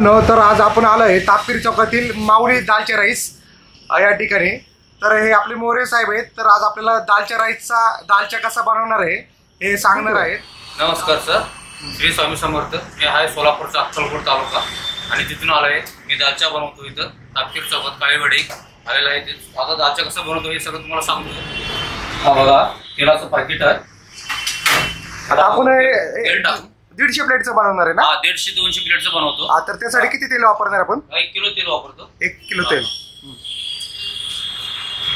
तर आज आपण आलोय तापकीर चौकातील माऊली दालचा राईस या ठिकाणी। तर हे आपले मोरे साहेब आहेत। तर आज आपल्याला दालचा कसा बनवणार आहे हे सांगणार आहेत। नमस्कार सर, श्री स्वामी समर्थ। मी आहे सोलापूरचा अक्कलकोट तालुका आणि तिथून आलोय। मी दालचा बनवतो इथं तापकीर चौकात काळेवाडी आलेला आहे। आता दालचा कसं बनवतो हे सगळं तुम्हाला सांगतो। हा बघा, तेलाचं पाकिट आहे। आता आपण तेल टाकू 150 प्लेटचं बनवणार आहे ना? 150-200 प्लेटचं बनवतो। हा, तर त्यासाठी किती तेल वापरणार आपण? 1 किलो तेल वापरतो। 1 किलो तेल।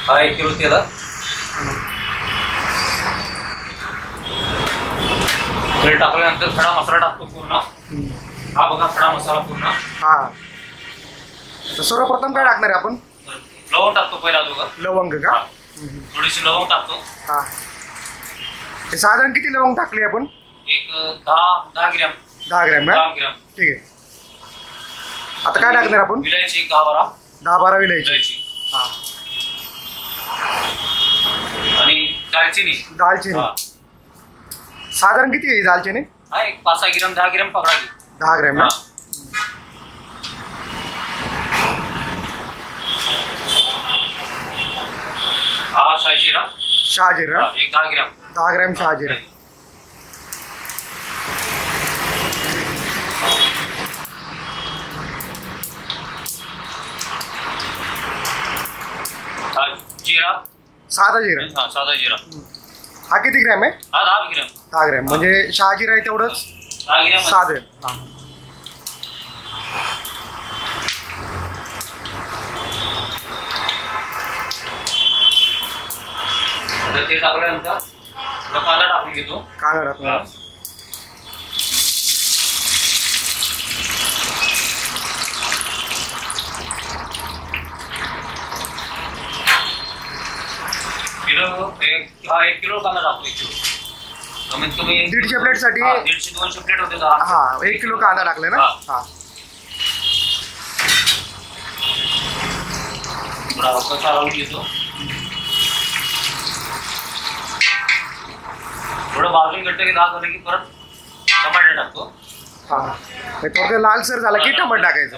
हा 1 किलो तेल। तेल टाकल्यानंतर खडा मसाला टाकतो पूर्ण। हा बघा खडा मसाला पूर्ण। हा, तर सर्वप्रथम काय टाकणार आहे आपण? लवंग टाकतो पहिला दोघं। लवंग का? थोडीशी लवंग टाकतो। हा, हे साधारण किती लवंग टाकली आपण? एक 10 ग्रॅम। 10 ग्रॅम ना? 10 ग्रॅम। ठीक आहे। आता काय टाकणार आपण? विलायची 10-12 विलायची। हा, आणि दालचिनी। दालचिनी साधारण किती आहे दालचिनी? हा एक 5-6 ग्रॅम 10 ग्रॅम पकडा की। 10 ग्रॅम ना? हा शाहजीरा। शहाजीरा एक 10 ग्रॅम। 10 ग्रॅम शहाजीरा। जीरा, साधा जिरा। हा साधा जीरा। हा किती ग्रॅम आहे? हा 10 ग्रॅम। 10 ग्रॅम म्हणजे शहाजीरा आहे तेवढंच 10 ग्रॅम साधे। हा, ते टाकल्यानंतर कांदा टाकून घेतो। कांदा टाकून एक किलो कांदा टाकतो। 1 किलो कमीत कमी 150 प्लेट साठी 150-200 प्लेट होते। हा, 1 किलो कांदा टाकले ना? हा, थोडा हलका चालवून घेतो। थोडं भाजून घेतलं की दाल झालं की परत टमाटर टाकतो। हा, हे थोडं लालसर झालं की टमाटर टाकायचं।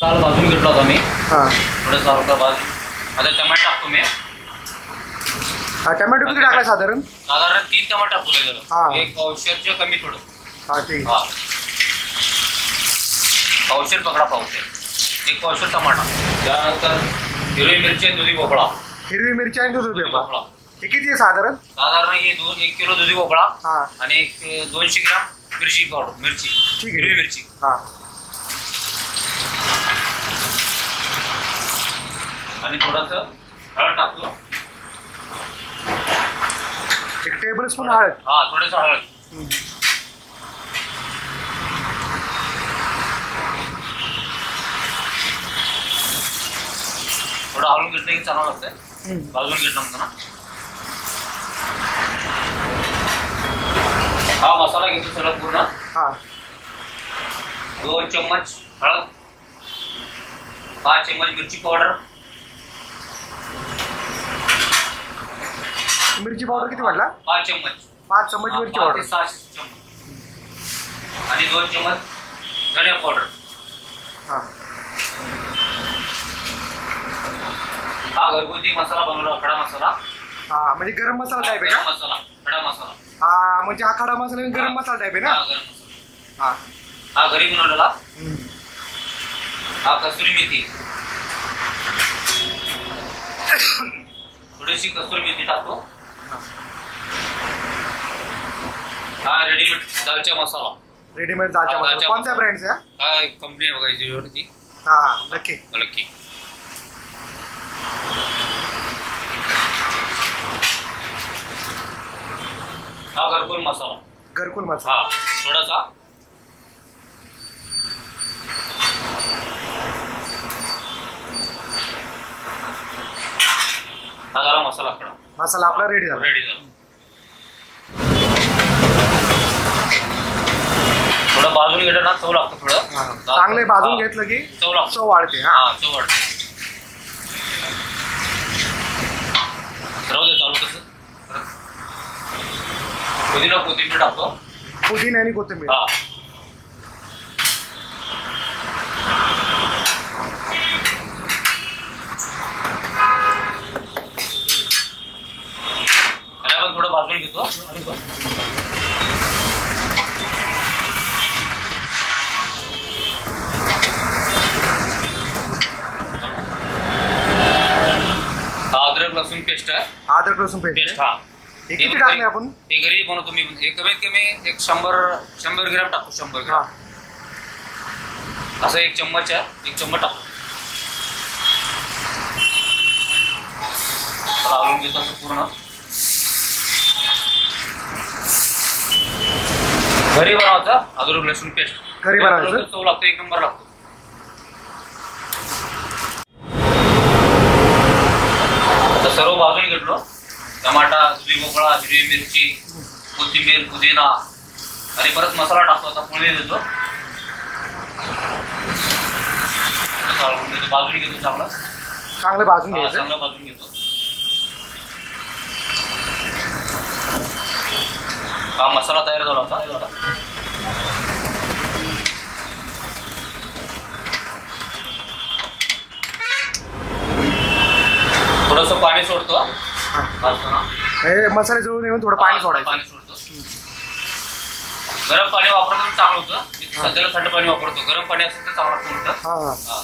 दाल भाजून घेतला होता मी। हा, थोडंसं हलका भाजून आता टमाटर टाकतो मी। हा, टोमॅटो किती टाकला साधारण? 3 टमाटर टाकतो। हा, एक पावशेरच्या कमी थोडं। हा ठीक आहे। पावशेर पकडा, पावशेर। 1 पावशेर टमाटा। त्यानंतर हिरवी मिरची आणि दुधी भोपळा। हिरवी मिरची आणि दुधी भोपळा हे किती आहे साधारण? हे 1 किलो दुधी भोपळा हा, आणि 200 ग्रॅम मिरची पावडर। मिरची ठीक आहे। हिरवी मिरची। हा, आणि थोडंसं हळद टाकतो। 1 टेबलस्पून हळद। हा, थोडंसं हळद। थोडं हलवून घेतलं की चांगलं लागतंय। भाजून घेतलं म्हणतो ना। हा मसाला घेतो सगळं पूर्ण। हा, 2 चम्मच हळद, 5 चम्मच मिरची पावडर। मिरची पावडर किती म्हटला? 5 चम्मच। 5 चम्मच मिरची पावडर। 6 चम्मच आणि 2 चम्मच धनिया पावडर। हा, हा घरगुती मसाला बनवला, खडा मसाला। हा, म्हणजे गरम मसाला टाईप आहे का? मसाला, खडा मसाला। हा, म्हणजे हा खडा मसाला गरम मसाला टाईप आहे ना? हा गरम मसाला। हा, हा घरी बनवलेला। हा कसुरी मेथी। थोडीशी कसुरी मेथी टाकतो। हा रेडीमेड दालचा मसाला। रेडीमेड दालचा मसाला कोणत्या ब्रँडचा? हा एक कंपनी आहे बघायची वरती। हा, नक्की नक्की। हा घरकुल मसाला। घरकुल मसाला। हा थोडासा। हा गरम मसाला खडा मसाला आपला रेडी झाला। थोडं भाजून घेतलं ना चव लागतं। थोडं चांगले भाजून घेतलं की चव लागतं, चव वाढते। हा चव वाढते। राहू दे चालू तसं। पुदिना कोथिंबीर टाकतो। पुदिना आणि कोथिंबीर। हा लसूण पेस्ट आहे. अद्रक लसूण पेस्ट पेस्ट. हा. हे किती टाकले आपण? हे घरी बनवतो मी. हे कमीत कमी एक 100 ग्रॅम टाकतो. 100 ग्रॅम असं 1 चम्मच आहे. 1 चम्मच टाकतो. लावून घेतो असं पूर्ण. घरी बनवायचा अद्रक लसूण पेस्ट. घरी बनवायचं. चव लागतो. 1 नंबर लागतो. आता सर्व भाजून घेतलो. टमाटा, दुधी भोपळा, हिरवी मिरची, कोथिंबीर, पुदिना आणि परत मसाला टाकतो. आता फोडणी देतो. भाजून घेतो चांगलं. चांगलं भाजून घ्यायचं. चांगलं भाजून घेतो. हा मसाला तयार झाला होता. थोडस पाणी सोडतो. हे मसाले जळून येऊन थोडं पाणी सोडायचं. पाणी सोडतो. गरम पाणी वापरतो तर चांगलं होतं. मी सध्याला थंड पाणी वापरतो. गरम पाणी असेल तर चांगलं होतं.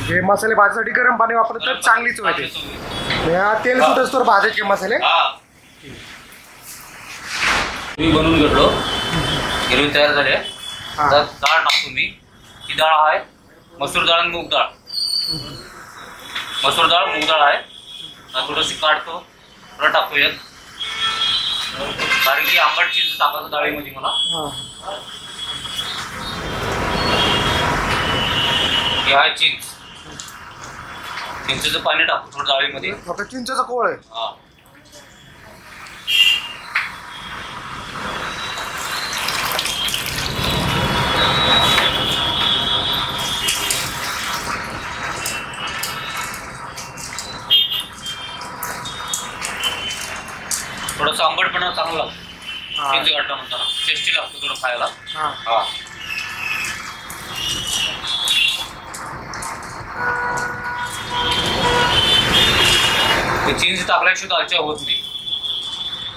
जे मसाले भाजण्यासाठी गरम पाणी वापरलं तर चांगलीच होते. तेल सुटच तर भाजायचे मसाले. मी बनवून घेतलो. गिरवी तयार झाली आहे. डाळ टाकतो मी. ही डाळ आहे मसूर डाळ आणि मूग डाळ. मसूर डाळ मूग डाळ आहे. थोडीशी काढतो. थोडं टाकतो यात. कारण की आंबट चीज टाकायचं डाळीमध्ये मला. हे आहे चिंच. चिंचेचं पाणी टाकतो थोडं डाळीमध्ये. फक्त चिंचेचा कोळ आहे. थोडंसं आंबटपणा चांगला लागतो. चिंच घातला म्हणताना टेस्टी लागतो थोडं खायला. चीज टाकल्याशिवाय दालच्या होत नाही.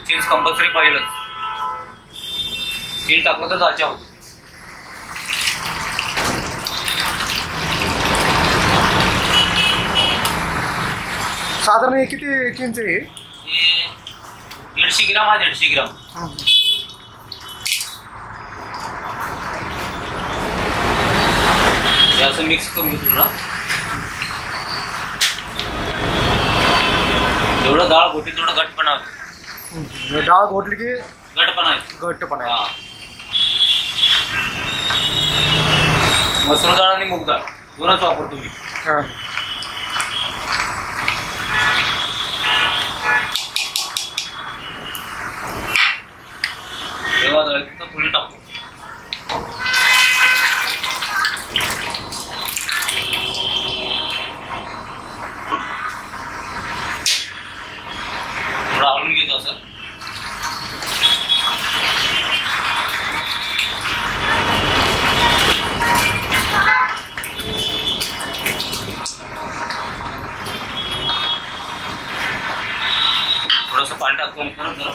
चीज कंपल्सरी पाहिलंच. चीज टाकलं तर दालच्या होत. साधारण किती चिंच आहे? 150 ग्राम. 150 ग्राम. असं मिक्स करून घेतो तुला. जेवढं डाळ घोटी तेवढं घटपणा होतो. डाळ घोटली की घट्टपणा. मसूर डाळ आणि मूग डाळ दोनच वापरतो मी. तेव्हा थोडी टाकतो. थोडं आवडून घेतो असं. थोडंसं पाणी टाकतो परत जरा.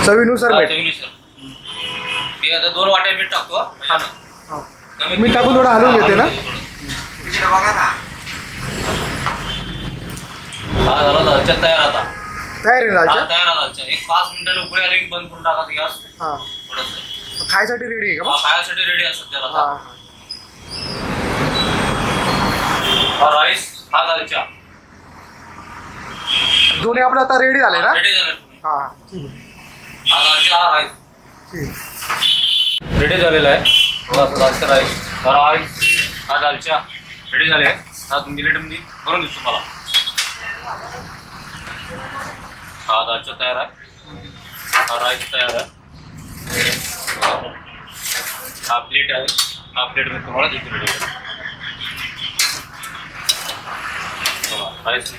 चवीनुसार मीठ. मी आता 2 वाट्या मीठ टाकतो. मीठ टाकून थोडं हलवून घेते ना. हा झाला दालच्या तयार. आता तयार आहे दालच्या. तयार आहे दालच्या. एक 5 मिनिटाला उकळी आली की बंद करून टाकायचं गॅस. थोडंसं खायसाठी रेडी आहे का? खायसाठी रेडी असतात त्याला. हा राईस, हा दालच्या दोन्ही आपलं आता रेडी झाले ना. रेडी झाले. हा दालच्या हा राईस रेडी झालेला आहे. दालचा राईस, हा दालच्या रेडी झाले आहे. हा प्लेटमध्ये भरून देतो तुम्हाला. हा दालच्या तयार आहे. हा राईस तयार आहे. हा प्लेट आहे. हा प्लेट मी तुम्हाला देतो रेडी. राईस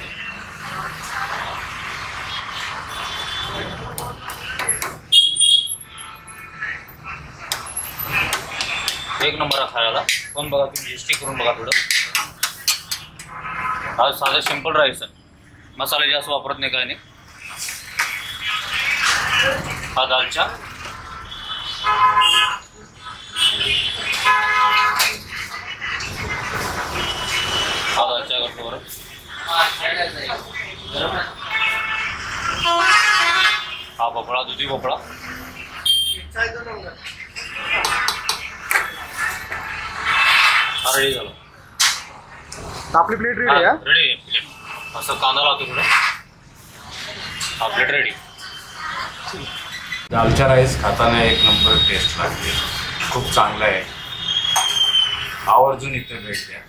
एक नंबर आहे खायला. पण बघा तुम्ही टेस्टी करून बघा थोडं. हा साधा सिंपल राईस आहे. मसाले जास्त वापरत नाही काय नाही. हा दालचा, हा दालचा कटोरा, हा भोपळा, दुधी भोपळा, हा रेडी झाला. तर आपली प्लेट रेडी आहे. रेडी आहे प्लेट. असं कांदा लावतो थोडं. हा प्लेट रेडी. दालचा राईस खाताना एक नंबर टेस्ट लागते, खूप चांगला आहे, आवर्जून इथे भेट द्या.